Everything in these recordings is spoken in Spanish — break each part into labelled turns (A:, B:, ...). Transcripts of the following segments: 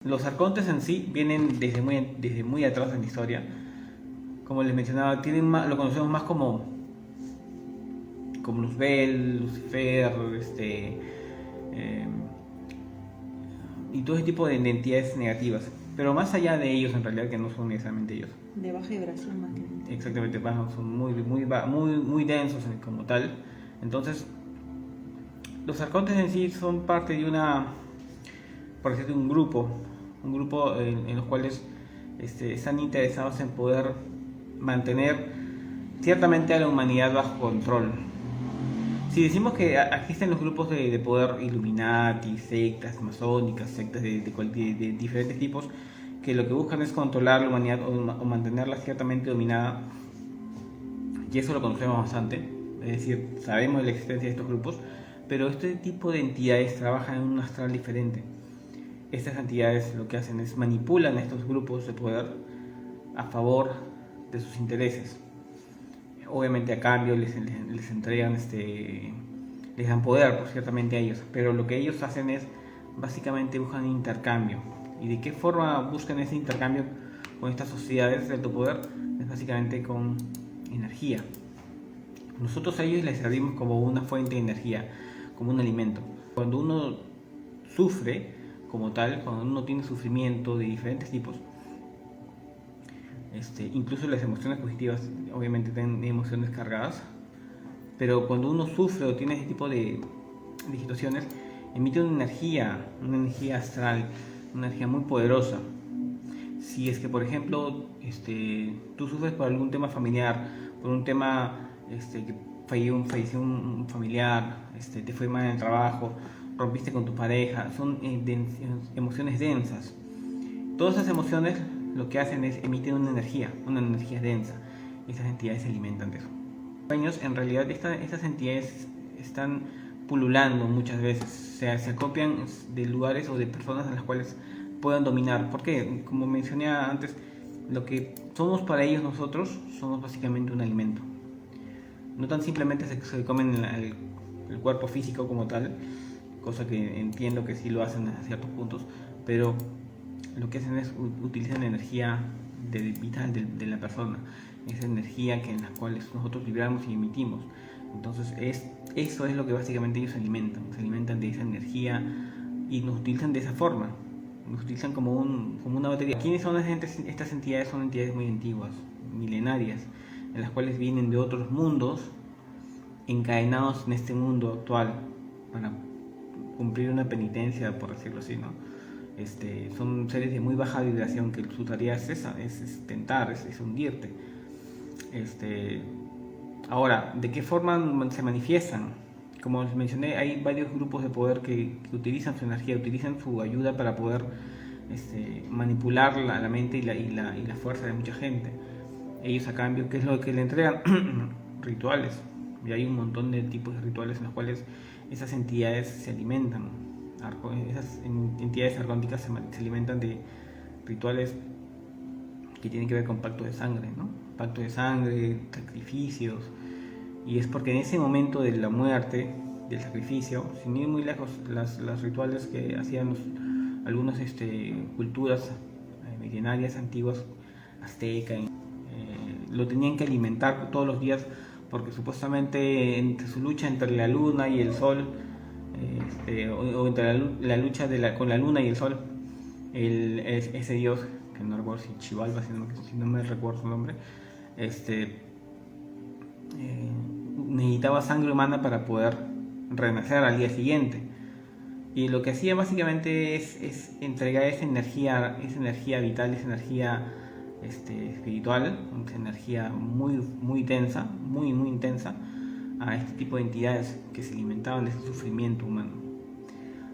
A: Los arcontes en sí vienen desde muy atrás en la historia. Como les mencionaba, lo conocemos más como Luzbel, Lucifer, eh, y todo ese tipo de entidades negativas. Pero más allá de ellos, en realidad, que no son necesariamente ellos.
B: De baja vibración más que nada.
A: Exactamente, bajos, son muy densos como tal. Entonces, los arcontes en sí son parte de por decirlo, un grupo en los cuales están interesados en poder mantener ciertamente a la humanidad bajo control. Si decimos que existen los grupos de poder Illuminati, sectas masónicas, sectas de diferentes tipos, que lo que buscan es controlar la humanidad o mantenerla ciertamente dominada, y eso lo conocemos bastante, es decir, sabemos de la existencia de estos grupos, pero este tipo de entidades trabajan en un astral diferente. Estas entidades lo que hacen es manipulan a estos grupos de poder a favor de sus intereses. Obviamente a cambio les entregan, les dan poder, por ciertamente a ellos, pero lo que ellos hacen es básicamente buscan intercambio. ¿Y de qué forma buscan ese intercambio con estas sociedades de alto poder? Es básicamente con energía. Nosotros a ellos les servimos como una fuente de energía, como un alimento. Cuando uno sufre como tal, cuando uno tiene sufrimiento de diferentes tipos, incluso las emociones positivas obviamente tienen emociones cargadas, pero cuando uno sufre o tiene ese tipo de situaciones, emite una energía astral, una energía muy poderosa. Si es que, por ejemplo, tú sufres por algún tema familiar, por un tema que falleció un familiar, te fue mal en el trabajo, rompiste con tu pareja, son emociones densas. Todas esas emociones lo que hacen es emitir una energía densa. Esas entidades se alimentan de eso. Sueños, en realidad, estas entidades están pululando muchas veces, o sea, se acopian de lugares o de personas en las cuales puedan dominar. Porque, como mencioné antes, lo que somos para ellos nosotros somos básicamente un alimento. No tan simplemente se comen el cuerpo físico como tal, cosa que entiendo que sí lo hacen a ciertos puntos, pero lo que hacen es utilizan la energía vital de la persona, esa energía en la cual nosotros vibramos y emitimos. Entonces eso es lo que básicamente ellos se alimentan de esa energía y nos utilizan de esa forma, nos utilizan como una batería. ¿Quiénes son estas entidades? Son entidades muy antiguas, milenarias, en las cuales vienen de otros mundos, encadenados en este mundo actual para cumplir una penitencia, por decirlo así, ¿no? Son seres de muy baja vibración que su tarea es esa, es tentar, es hundirte. Ahora, ¿de qué forma se manifiestan? Como les mencioné, hay varios grupos de poder que utilizan su energía, utilizan su ayuda para poder manipular la mente y la fuerza de mucha gente. Ellos a cambio, ¿qué es lo que le entregan? Rituales. Y hay un montón de tipos de rituales en los cuales esas entidades se alimentan. Esas entidades argónticas se alimentan de rituales que tienen que ver con pacto de sangre, ¿no? Pacto de sangre, sacrificios. Y es porque en ese momento de la muerte, del sacrificio, sin ir muy lejos, los rituales que hacían algunas culturas milenarias antiguas, azteca, lo tenían que alimentar todos los días porque supuestamente entre su lucha entre la luna y el sol, o entre la lucha con la luna y el sol, ese dios, que no recuerdo si Chivalba, si no me recuerdo su nombre, necesitaba sangre humana para poder renacer al día siguiente. Y lo que hacía básicamente es entregar esa energía vital, esa energía espiritual, esa energía muy tensa, muy intensa, a este tipo de entidades que se alimentaban de ese sufrimiento humano.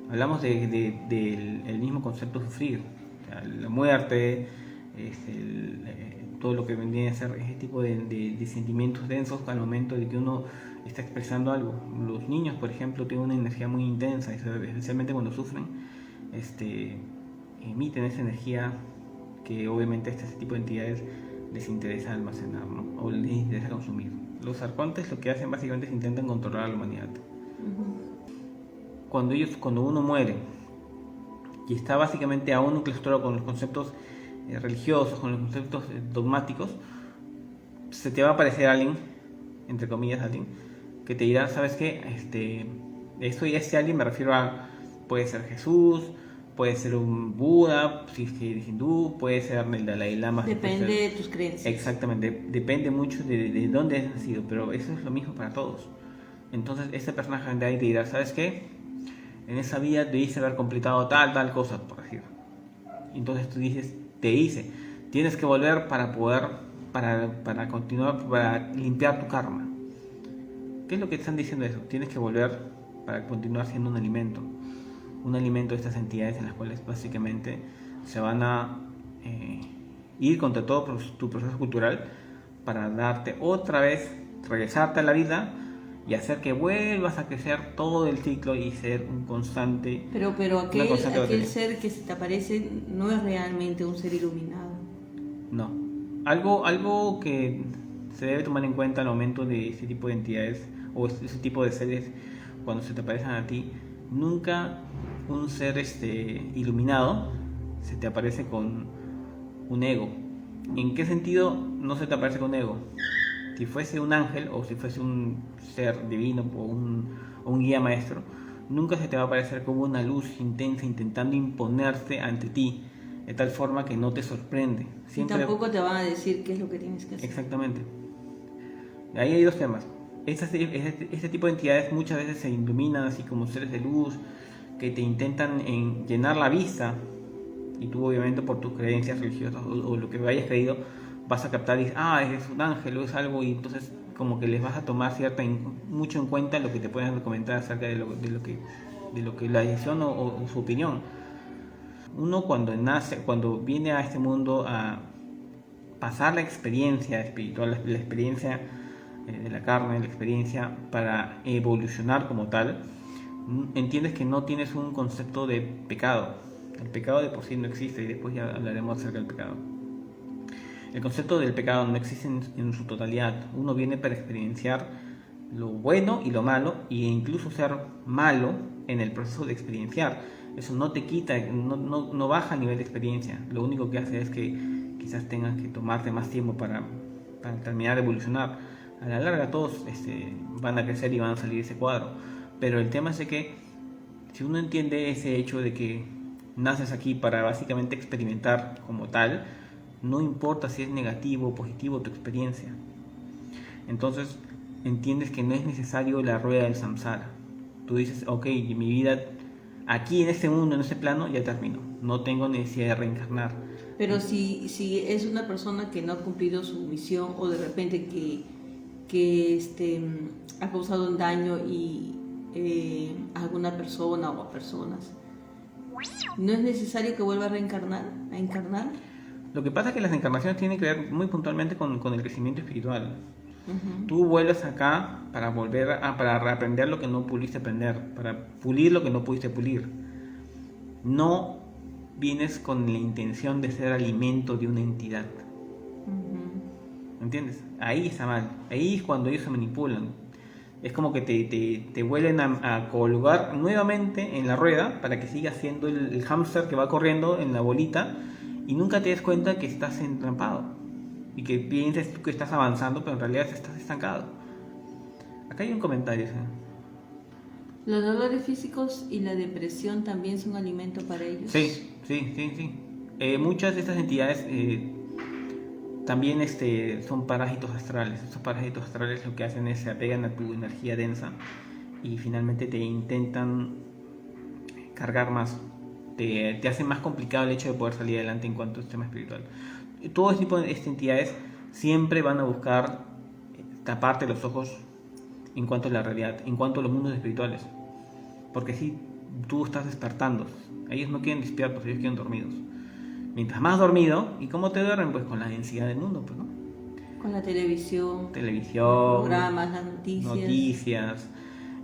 A: Hablamos del mismo concepto de sufrir, o sea, la muerte, todo lo que vendría a ser ese tipo de sentimientos densos al momento de que uno está expresando algo. Los niños, por ejemplo, tienen una energía muy intensa, especialmente cuando sufren, emiten esa energía que obviamente a este tipo de entidades les interesa almacenar, ¿no? O les interesa consumir. Los arcontes lo que hacen básicamente es intentan controlar a la humanidad. Cuando uno muere y está básicamente aún enclaustrado con los conceptos religiosos, con los conceptos dogmáticos, se te va a aparecer alguien, entre comillas alguien, que te dirá, ¿sabes qué? Esto y este alguien me refiero a, puede ser Jesús, puede ser un Buda, si eres hindú, puede ser el Dalai Lama.
B: Depende de tus creencias.
A: Exactamente, depende mucho de dónde has nacido, pero eso es lo mismo para todos. Entonces este personaje de ahí te dirá, ¿sabes qué? En esa vida debiste haber completado tal cosa, por decir. Entonces tú dices, tienes que volver para poder, para continuar, para limpiar tu karma. ¿Qué es lo que te están diciendo eso? Tienes que volver para continuar siendo un alimento de estas entidades en las cuales básicamente se van a ir contra todo tu proceso cultural para darte otra vez, regresarte a la vida y hacer que vuelvas a crecer todo el ciclo y ser un constante.
B: Pero aquel ser que se te aparece no es realmente un ser iluminado.
A: No. Algo que se debe tomar en cuenta al momento de este tipo de entidades o ese tipo de seres cuando se te aparecen a ti, nunca un ser iluminado se te aparece con un ego. ¿En qué sentido no se te aparece con ego? Si fuese un ángel o si fuese un ser divino o un guía maestro, nunca se te va a aparecer como una luz intensa intentando imponerse ante ti, de tal forma que no te sorprende.
B: Siempre... Y tampoco te van a decir qué es lo que tienes que hacer.
A: Exactamente. Ahí hay dos temas. Este tipo de entidades muchas veces se iluminan así como seres de luz que te intentan llenar la vista, y tú obviamente por tus creencias religiosas o lo que hayas creído vas a captar y dices, es un ángel o es algo, y entonces como que les vas a tomar mucho en cuenta lo que te pueden comentar acerca de lo que la decisión o su opinión. Uno cuando viene a este mundo a pasar la experiencia espiritual, la experiencia de la carne, la experiencia para evolucionar como tal, entiendes que no tienes un concepto de pecado. El pecado de por sí no existe, y después ya hablaremos acerca del pecado. El concepto del pecado no existe en su totalidad. Uno viene para experienciar lo bueno y lo malo, e incluso ser malo en el proceso de experienciar. Eso no te quita, no baja a nivel de experiencia. Lo único que hace es que quizás tengas que tomarte más tiempo para terminar de evolucionar. A la larga todos van a crecer y van a salir de ese cuadro. Pero el tema es de que si uno entiende ese hecho de que naces aquí para básicamente experimentar como tal, no importa si es negativo o positivo tu experiencia. Entonces entiendes que no es necesario la rueda del samsara. Tú dices, ok, mi vida aquí en este mundo, en este plano, ya terminó. No tengo necesidad de reencarnar.
B: Pero si es una persona que no ha cumplido su misión, o de repente que ha causado un daño a alguna persona o a personas, ¿no es necesario que vuelva a encarnar?
A: Lo que pasa es que las encarnaciones tienen que ver muy puntualmente con el crecimiento espiritual.
B: Uh-huh.
A: Tú vuelves acá para para reaprender lo que no pudiste aprender, para pulir lo que no pudiste pulir. No vienes con la intención de ser alimento de una entidad.
B: Uh-huh.
A: ¿Entiendes? Ahí está mal. Ahí es cuando ellos se manipulan. Es como que te vuelven a colgar nuevamente en la rueda para que sigas siendo el hámster que va corriendo en la bolita y nunca te des cuenta que estás entrampado y que pienses tú que estás avanzando, pero en realidad estás estancado. Acá hay un comentario.
B: ¿Los dolores físicos y la depresión también son alimento para ellos?
A: Sí. Muchas de estas entidades también son parásitos astrales. Estos parásitos astrales lo que hacen es se apegan a tu energía densa y finalmente te intentan cargar más. Te hace más complicado el hecho de poder salir adelante en cuanto al tema espiritual. Todo este tipo de entidades siempre van a buscar taparte los ojos en cuanto a la realidad, en cuanto a los mundos espirituales. Porque si tú estás despertando, ellos no quieren despiertos, ellos quieren dormidos. Mientras más dormido, ¿y cómo te duermen? Pues con la densidad del mundo, pues, ¿no?
B: Con la televisión,
A: programas,
B: las noticias.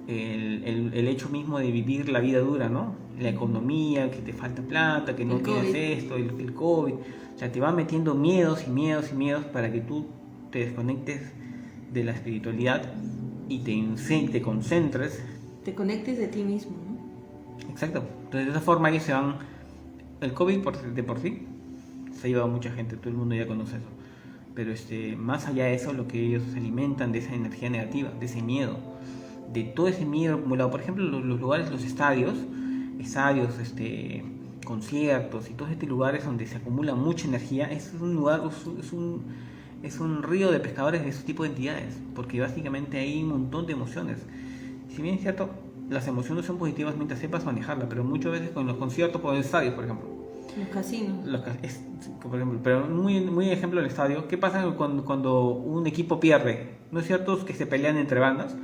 A: El hecho mismo de vivir la vida dura, ¿no? La economía, que te falta plata, que no tienes esto, el COVID. O sea, te va metiendo miedos para que tú te desconectes de la espiritualidad y te concentres.
B: Te conectes de ti mismo, ¿no?
A: Exacto. Entonces de esa forma ellos se van el COVID de por sí se ha llevado a mucha gente, todo el mundo ya conoce eso. Pero más allá de eso, lo que ellos se alimentan de esa energía negativa, de ese miedo, de todo ese miedo acumulado. Por ejemplo, los lugares, los estadios, conciertos y todos estos lugares donde se acumula mucha energía, es un lugar, es un río de pescadores de ese tipo de entidades, porque básicamente hay un montón de emociones. Si bien es cierto, las emociones son positivas mientras sepas manejarlas, pero muchas veces con los conciertos o en estadios, por ejemplo.
B: Los casinos.
A: Por ejemplo, pero muy ejemplo el estadio. ¿Qué pasa cuando un equipo pierde? ¿No es cierto que se pelean entre bandas?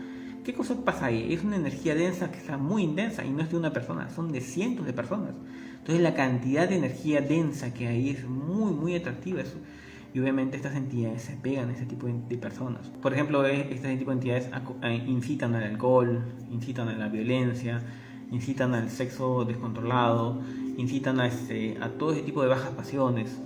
A: ¿Qué cosa pasa ahí? Es una energía densa que está muy intensa y no es de una persona, son de cientos de personas. Entonces la cantidad de energía densa que hay es muy atractiva. Y obviamente estas entidades se pegan a ese tipo de personas. Por ejemplo, este tipo de entidades incitan al alcohol, incitan a la violencia, incitan al sexo descontrolado, incitan a todo ese tipo de bajas pasiones.